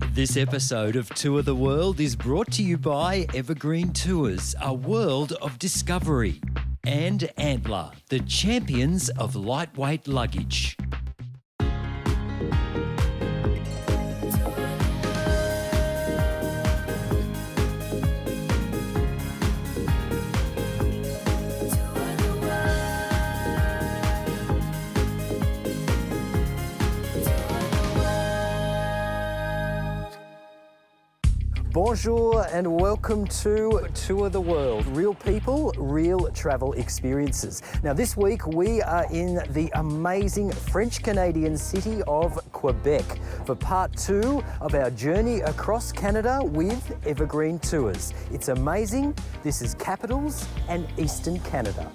This episode of Tour the World is brought to you by Evergreen Tours, a world of discovery, and Antler, the champions of lightweight luggage. Bonjour and welcome to Tour the World. Real people, real travel experiences. Now this week we are in the amazing French-Canadian city of Quebec for part 2 of our journey across Canada with Evergreen Tours. It's amazing. This is Capitals and Eastern Canada.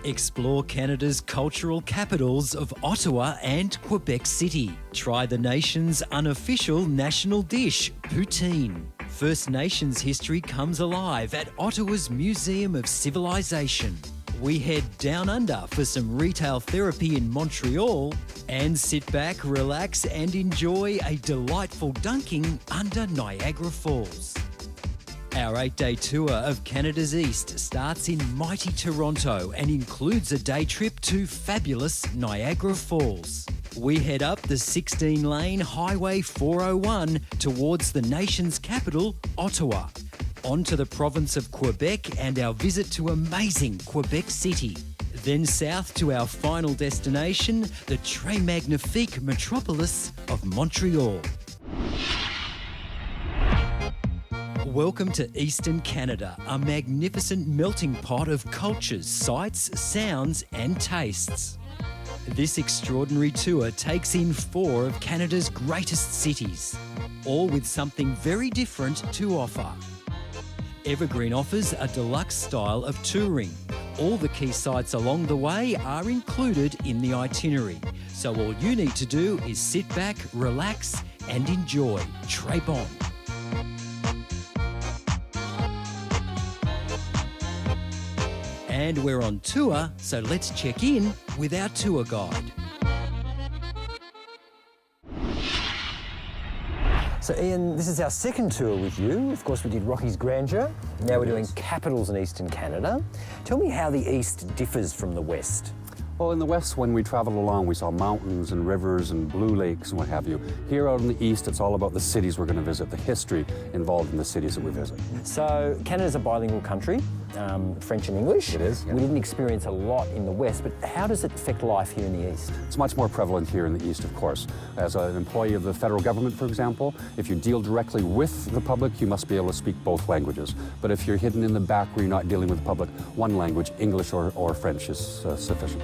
Explore Canada's cultural capitals of Ottawa and Quebec City. Try the nation's unofficial national dish, poutine. First Nations history comes alive at Ottawa's Museum of Civilization. We head down under for some retail therapy in Montreal and sit back, relax and enjoy a delightful dunking under Niagara Falls. Our 8-day tour of Canada's East starts in mighty Toronto and includes a day trip to fabulous Niagara Falls. We head up the 16-lane Highway 401 towards the nation's capital, Ottawa, onto the province of Quebec and our visit to amazing Quebec City. Then south to our final destination, the Très Magnifique metropolis of Montreal. Welcome to Eastern Canada, a magnificent melting pot of cultures, sights, sounds and tastes. This extraordinary tour takes in 4 of Canada's greatest cities, all with something very different to offer. Evergreen offers a deluxe style of touring. All the key sites along the way are included in the itinerary, so all you need to do is sit back, relax and enjoy. Très bon. And we're on tour, so let's check in with our tour guide. So Ian, this is our second tour with you. Of course we did Rocky's Grandeur. Now we're doing Capitals in Eastern Canada. Tell me how the East differs from the West. Well, in the West, when we traveled along, we saw mountains and rivers and blue lakes and what have you. Here out in the East, it's all about the cities we're going to visit, the history involved in the cities that we visit. So Canada's a bilingual country, French and English. It is, yeah. We didn't experience a lot in the West, but how does it affect life here in the East? It's much more prevalent here in the East, of course. As an employee of the federal government, for example, if you deal directly with the public, you must be able to speak both languages. But if you're hidden in the back where you're not dealing with the public, one language, English or French, is sufficient.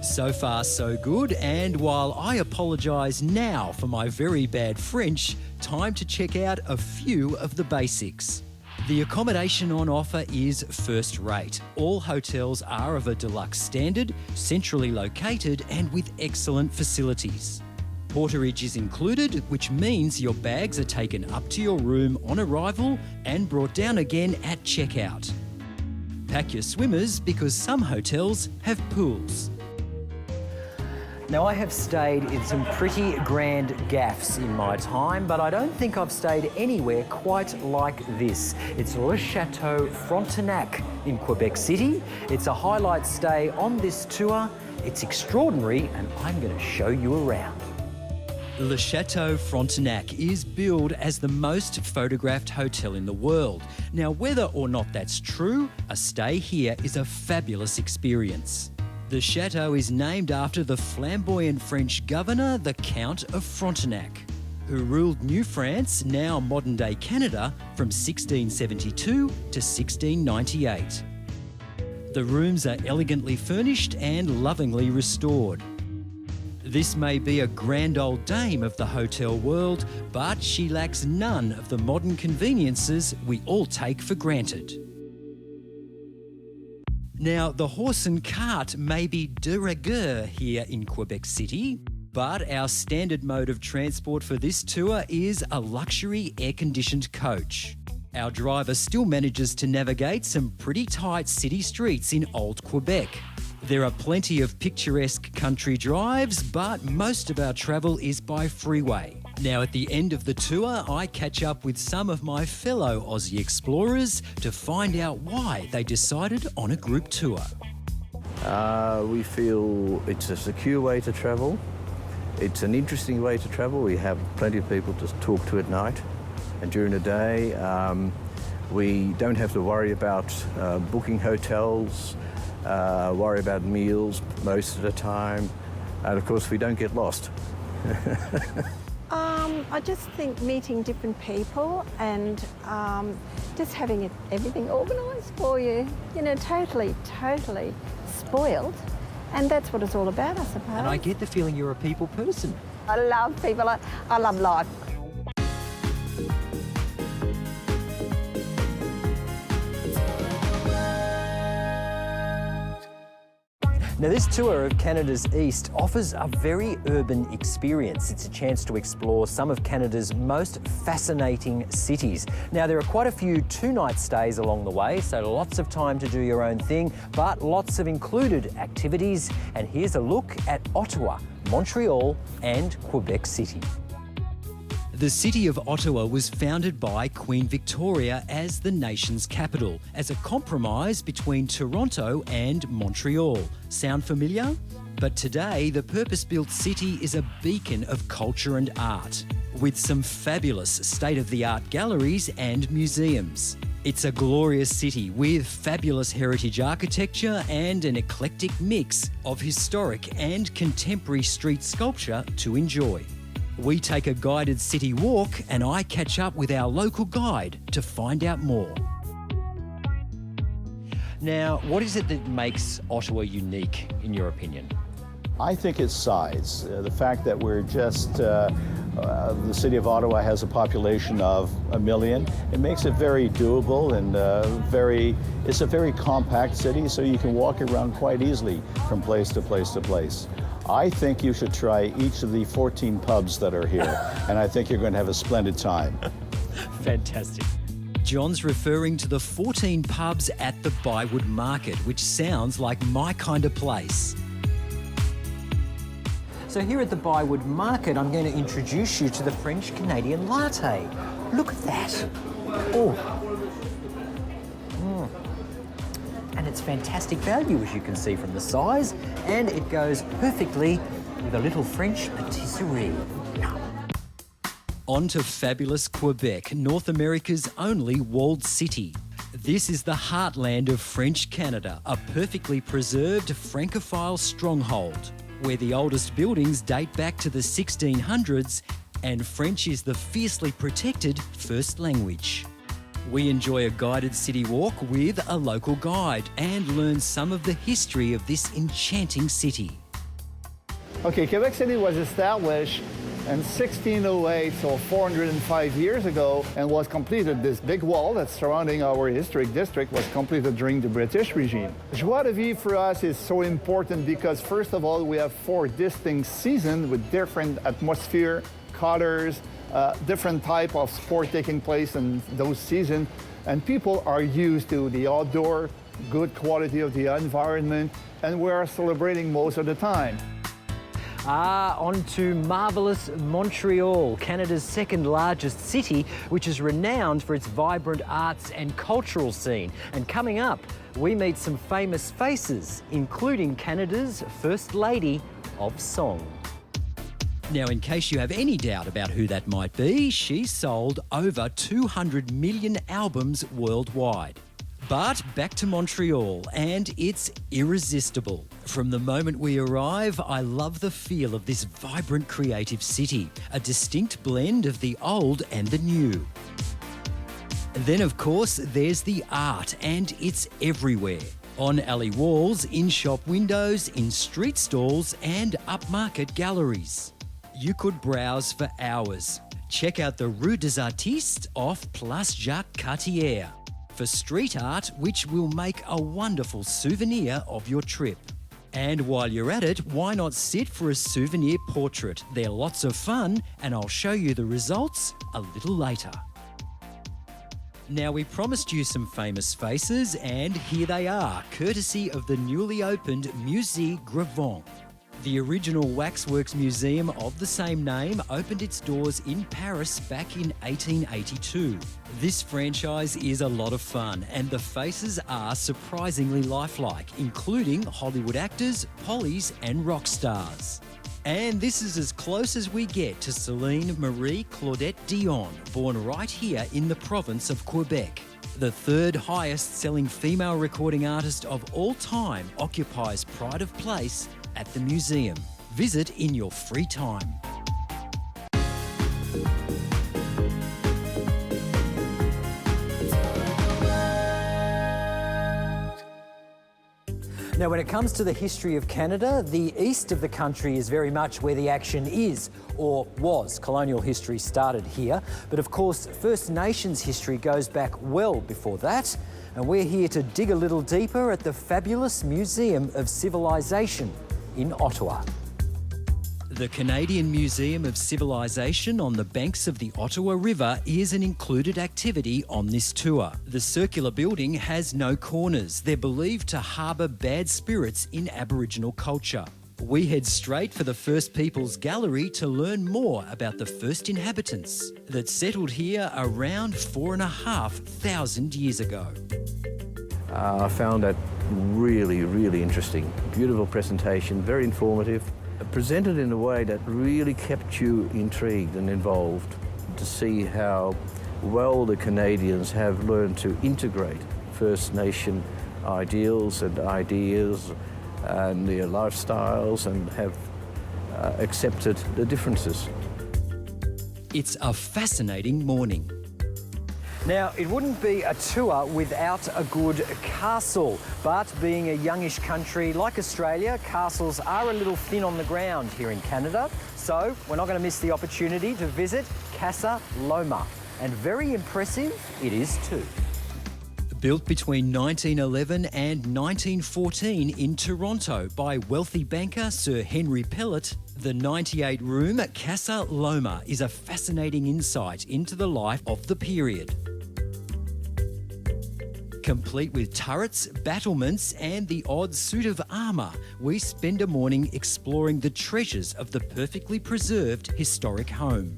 So far, so good. And while I apologise now for my very bad French, time to check out a few of the basics. The accommodation on offer is first rate. All hotels are of a deluxe standard, centrally located and with excellent facilities. Porterage is included, which means your bags are taken up to your room on arrival and brought down again at checkout. Pack your swimmers because some hotels have pools. Now I have stayed in some pretty grand gaffs in my time, but I don't think I've stayed anywhere quite like this. It's Le Chateau Frontenac in Quebec City. It's a highlight stay on this tour. It's extraordinary and I'm going to show you around. Le Chateau Frontenac is billed as the most photographed hotel in the world. Now, whether or not that's true, a stay here is a fabulous experience. The chateau is named after the flamboyant French governor, the Count of Frontenac, who ruled New France, now modern-day Canada, from 1672 to 1698. The rooms are elegantly furnished and lovingly restored. This may be a grand old dame of the hotel world, but she lacks none of the modern conveniences we all take for granted. Now, the horse and cart may be de rigueur here in Quebec City, but our standard mode of transport for this tour is a luxury air-conditioned coach. Our driver still manages to navigate some pretty tight city streets in Old Quebec. There are plenty of picturesque country drives, but most of our travel is by freeway. Now, at the end of the tour, I catch up with some of my fellow Aussie explorers to find out why they decided on a group tour. We feel it's a secure way to travel. It's an interesting way to travel. We have plenty of people to talk to at night. And during the day, we don't have to worry about booking hotels, worry about meals most of the time. And of course, we don't get lost. I just think meeting different people and just having everything organised for you, you know, totally spoiled. And that's what it's all about, I suppose. And I get the feeling you're a people person. I love people. I love life. Now, this tour of Canada's East offers a very urban experience. It's a chance to explore some of Canada's most fascinating cities. Now, there are quite a few two-night stays along the way, so lots of time to do your own thing, but lots of included activities. And here's a look at Ottawa, Montreal and Quebec City. The city of Ottawa was founded by Queen Victoria as the nation's capital, as a compromise between Toronto and Montreal. Sound familiar? But today, the purpose-built city is a beacon of culture and art, with some fabulous state-of-the-art galleries and museums. It's a glorious city with fabulous heritage architecture and an eclectic mix of historic and contemporary street sculpture to enjoy. We take a guided city walk and I catch up with our local guide to find out more. Now, what is it that makes Ottawa unique, in your opinion? I think it's size. The fact that we're just, the city of Ottawa has a population of 1 million. It makes it very doable and it's a very compact city, so you can walk around quite easily from place to place to place. I think you should try each of the 14 pubs that are here, and I think you're going to have a splendid time. Fantastic. John's referring to the 14 pubs at the Bywood Market, which sounds like my kind of place. So here at the Bywood Market, I'm going to introduce you to the French Canadian latte. Look at that. Oh. And it's fantastic value, as you can see from the size, and it goes perfectly with a little French patisserie. On to fabulous Quebec, North America's only walled city. This is the heartland of French Canada, a perfectly preserved Francophile stronghold, where the oldest buildings date back to the 1600s and French is the fiercely protected first language. We enjoy a guided city walk with a local guide and learn some of the history of this enchanting city. Okay, Quebec City was established in 1608, so 405 years ago, and was completed. This big wall that's surrounding our historic district was completed during the British regime. Joie de vivre for us is so important because, first of all, we have 4 distinct seasons with different atmosphere, colors, different type of sport taking place in those seasons, and people are used to the outdoor, good quality of the environment, and we are celebrating most of the time. On to marvellous Montreal, Canada's second largest city, which is renowned for its vibrant arts and cultural scene. And coming up, we meet some famous faces, including Canada's First Lady of Song. Now, in case you have any doubt about who that might be, she's sold over 200 million albums worldwide. But back to Montreal, and it's irresistible. From the moment we arrive, I love the feel of this vibrant creative city, a distinct blend of the old and the new. Then, of course, there's the art, and it's everywhere. On alley walls, in shop windows, in street stalls, and upmarket galleries. You could browse for hours. Check out the Rue des Artistes off Place Jacques Cartier for street art, which will make a wonderful souvenir of your trip. And while you're at it, why not sit for a souvenir portrait? They're lots of fun, and I'll show you the results a little later. Now, we promised you some famous faces, and here they are, courtesy of the newly opened Musée Grevant. The original Waxworks Museum of the same name opened its doors in Paris back in 1882. This franchise is a lot of fun, and the faces are surprisingly lifelike, including Hollywood actors, pollies and rock stars. And this is as close as we get to Celine Marie Claudette Dion, born right here in the province of Quebec. The third highest selling female recording artist of all time occupies pride of place at the museum. Visit in your free time. Now, when it comes to the history of Canada, the east of the country is very much where the action is, or was. Colonial history started here, but of course, First Nations history goes back well before that, and we're here to dig a little deeper at the fabulous Museum of Civilization in Ottawa. The Canadian Museum of Civilization on the banks of the Ottawa River is an included activity on this tour. The circular building has no corners. They're believed to harbour bad spirits in Aboriginal culture. We head straight for the First Peoples Gallery to learn more about the first inhabitants that settled here around 4,500 years ago. I found that really, really interesting. Beautiful presentation, very informative. Presented in a way that really kept you intrigued and involved to see how well the Canadians have learned to integrate First Nation ideals and ideas and their lifestyles and have accepted the differences. It's a fascinating morning. Now, it wouldn't be a tour without a good castle, but being a youngish country like Australia, castles are a little thin on the ground here in Canada, so we're not going to miss the opportunity to visit Casa Loma, and very impressive it is too. Built between 1911 and 1914 in Toronto by wealthy banker Sir Henry Pellet, the 98-room Casa Loma is a fascinating insight into the life of the period. Complete with turrets, battlements and the odd suit of armour, we spend a morning exploring the treasures of the perfectly preserved historic home.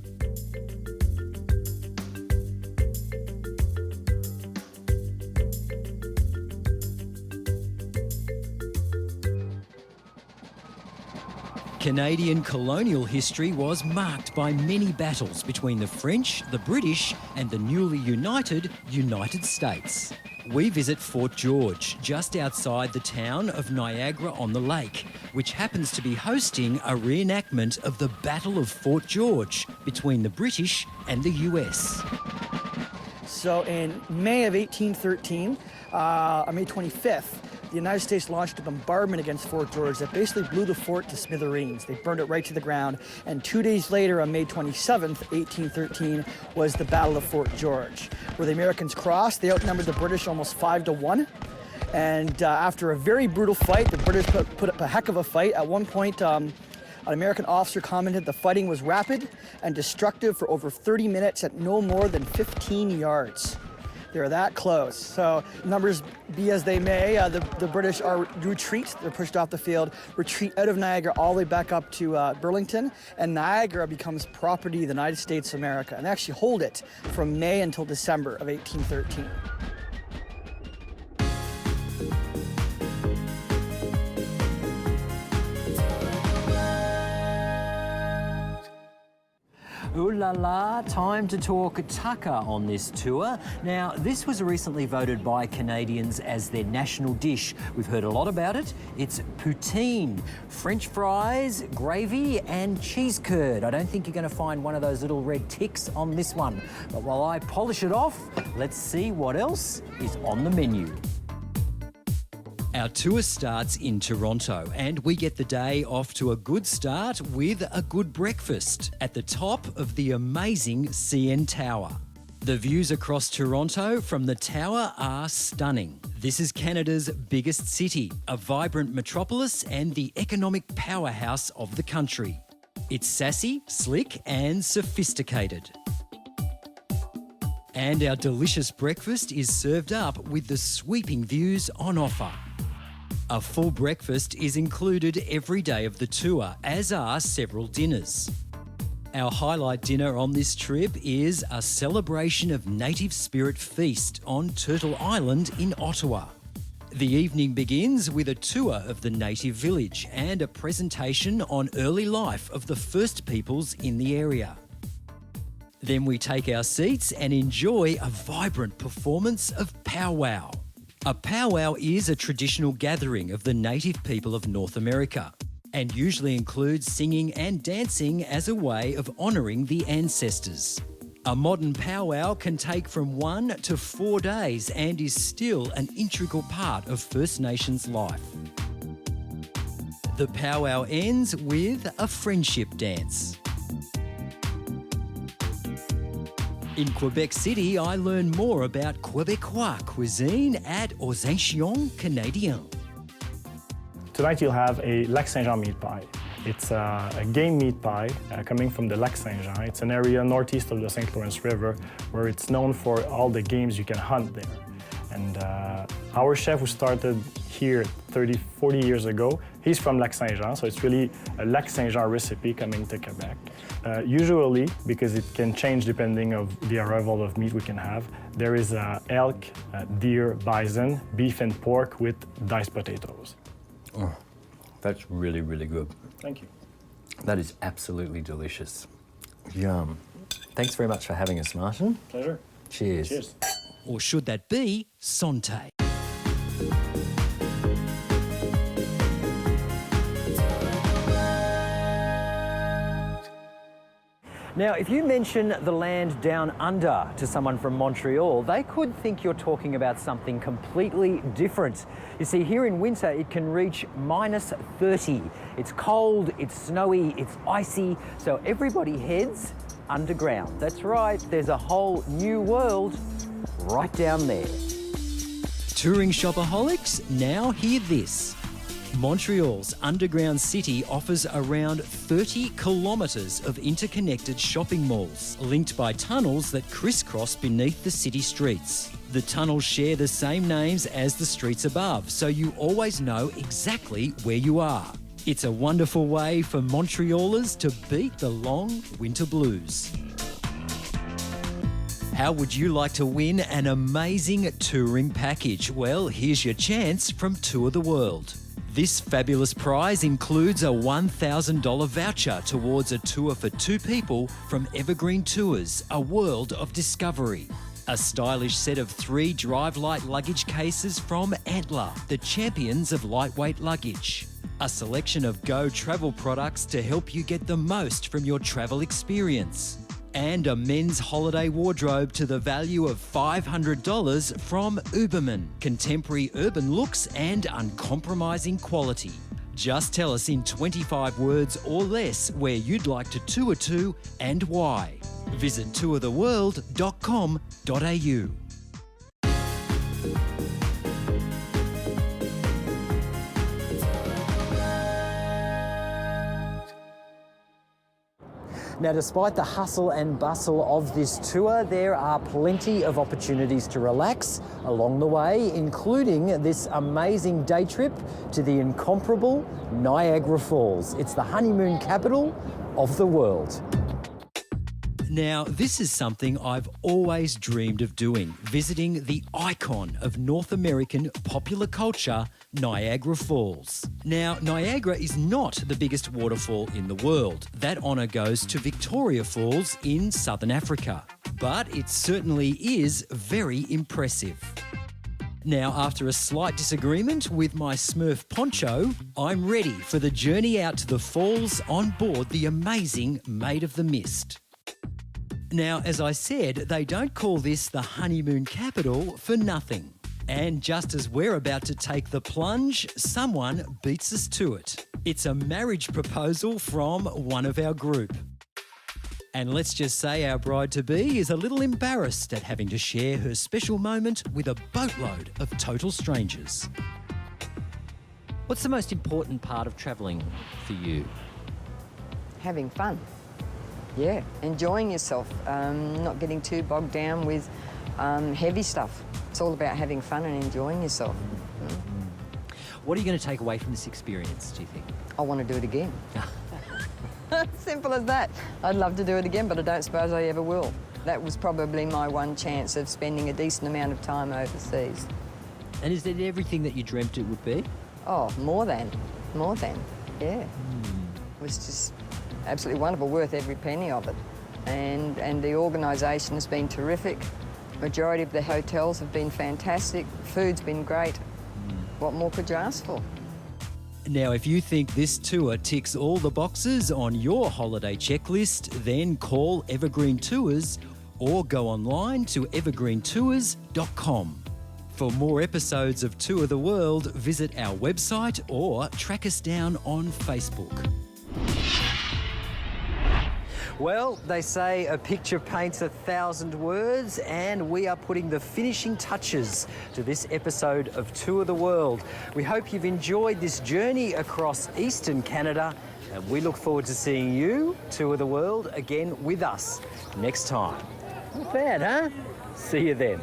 Canadian colonial history was marked by many battles between the French, the British and the newly united United States. We visit Fort George, just outside the town of Niagara-on-the-Lake, which happens to be hosting a reenactment of the Battle of Fort George between the British and the US. So in May of 1813, on May 25th, the United States launched a bombardment against Fort George that basically blew the fort to smithereens. They burned it right to the ground. And 2 days later, on May 27th, 1813, was the Battle of Fort George, where the Americans crossed. They outnumbered the British almost 5-1. And after a very brutal fight, the British put up a heck of a fight. At one point, an American officer commented the fighting was rapid and destructive for over 30 minutes at no more than 15 yards. They were that close. So numbers be as they may, the British retreat. They're pushed off the field, retreat out of Niagara all the way back up to Burlington, and Niagara becomes property of the United States of America, and they actually hold it from May until December of 1813. Ooh la la, time to talk tucker on this tour. Now, this was recently voted by Canadians as their national dish. We've heard a lot about it. It's poutine, French fries, gravy and cheese curd. I don't think you're going to find one of those little red ticks on this one. But while I polish it off, let's see what else is on the menu. Our tour starts in Toronto and we get the day off to a good start with a good breakfast at the top of the amazing CN Tower. The views across Toronto from the tower are stunning. This is Canada's biggest city, a vibrant metropolis and the economic powerhouse of the country. It's sassy, slick and sophisticated. And our delicious breakfast is served up with the sweeping views on offer. A full breakfast is included every day of the tour, as are several dinners. Our highlight dinner on this trip is a celebration of Native Spirit Feast on Turtle Island in Ottawa. The evening begins with a tour of the native village and a presentation on early life of the First Peoples in the area. Then we take our seats and enjoy a vibrant performance of powwow. A powwow is a traditional gathering of the native people of North America and usually includes singing and dancing as a way of honouring the ancestors. A modern powwow can take from 1 to 4 days and is still an integral part of First Nations life. The powwow ends with a friendship dance. In Quebec City, I learned more about Quebecois cuisine at Aux Ancients Canadiens. Tonight you'll have a Lac Saint-Jean meat pie. It's a game meat pie coming from the Lac Saint-Jean. It's an area northeast of the St. Lawrence River where it's known for all the games you can hunt there. And our chef who started here 30, 40 years ago, he's from Lac Saint-Jean, so it's really a Lac Saint-Jean recipe coming to Quebec. Usually, because it can change depending on the arrival of meat we can have, there is elk, deer, bison, beef and pork with diced potatoes. Oh, that's really, really good. Thank you. That is absolutely delicious. Yum. Thanks very much for having us, Martin. Pleasure. Cheers. Cheers. Or should that be Santé? Now, if you mention the land down under to someone from Montreal, they could think you're talking about something completely different. You see, here in winter, it can reach -30. It's cold, it's snowy, it's icy, so everybody heads underground. That's right, there's a whole new world right down there. Touring shopaholics, now hear this. Montreal's underground city offers around 30 kilometres of interconnected shopping malls, linked by tunnels that crisscross beneath the city streets. The tunnels share the same names as the streets above, so you always know exactly where you are. It's a wonderful way for Montrealers to beat the long winter blues. How would you like to win an amazing touring package? Well, here's your chance from Tour the World. This fabulous prize includes a $1,000 voucher towards a tour for 2 people from Evergreen Tours, a world of discovery. A stylish set of 3 Drive Light luggage cases from Antler, the champions of lightweight luggage. A selection of Go travel products to help you get the most from your travel experience. And a men's holiday wardrobe to the value of $500 from Uberman. Contemporary urban looks and uncompromising quality. Just tell us in 25 words or less where you'd like to tour to and why. Visit tourtheworld.com.au. Now, despite the hustle and bustle of this tour, there are plenty of opportunities to relax along the way, including this amazing day trip to the incomparable Niagara Falls. It's the honeymoon capital of the world. Now, this is something I've always dreamed of doing, visiting the icon of North American popular culture, Niagara Falls. Now, Niagara is not the biggest waterfall in the world. That honour goes to Victoria Falls in southern Africa. But it certainly is very impressive. Now, after a slight disagreement with my Smurf poncho, I'm ready for the journey out to the falls on board the amazing Maid of the Mist. Now, as I said, they don't call this the honeymoon capital for nothing. And just as we're about to take the plunge, someone beats us to it. It's a marriage proposal from one of our group. And let's just say our bride-to-be is a little embarrassed at having to share her special moment with a boatload of total strangers. What's the most important part of travelling for you? Having fun. yeah, enjoying yourself, not getting too bogged down with heavy stuff. It's all about having fun and enjoying yourself. What are you going to take away from this experience, do you think? I want to do it again. Simple as that. I'd love to do it again, but I don't suppose I ever will. That was probably my one chance of spending a decent amount of time overseas. And is it everything that you dreamt it would be? Oh, more than, yeah. It was just absolutely wonderful, worth every penny of it. And the organisation has been terrific. Majority of the hotels have been fantastic. Food's been great. What more could you ask for? Now, if you think this tour ticks all the boxes on your holiday checklist, then call Evergreen Tours or go online to evergreentours.com. For more episodes of Tour the World, visit our website or track us down on Facebook. Well, they say a picture paints 1,000 words, and we are putting the finishing touches to this episode of Tour the World. We hope you've enjoyed this journey across Eastern Canada, and we look forward to seeing you, Tour the World, again with us next time. Not bad, huh? See you then.